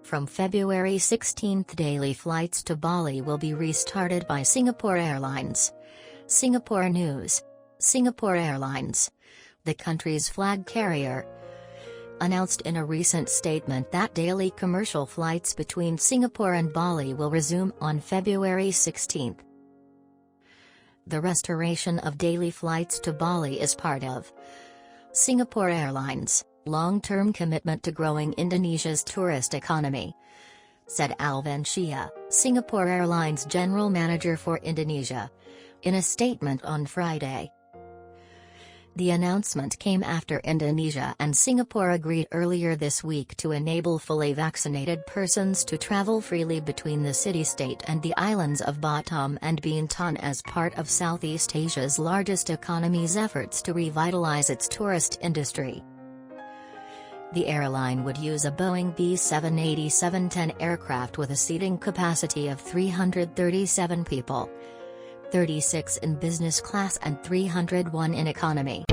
From February 16, daily flights to Bali will be restarted by Singapore Airlines. Singapore News. Singapore Airlines, the country's flag carrier, announced in a recent statement that daily commercial flights between Singapore and Bali will resume on February 16. The restoration of daily flights to Bali is part of Singapore Airlines' long-term commitment to growing Indonesia's tourist economy, said Alvin Seah, Singapore Airlines General Manager for Indonesia, in a statement on Friday. The announcement came after Indonesia and Singapore agreed earlier this week to enable fully vaccinated persons to travel freely between the city-state and the islands of Batam and Bintan as part of Southeast Asia's largest economy's efforts to revitalize its tourist industry. The airline would use a Boeing B787-10 aircraft with a seating capacity of 337 people, 36 in business class and 301 in economy.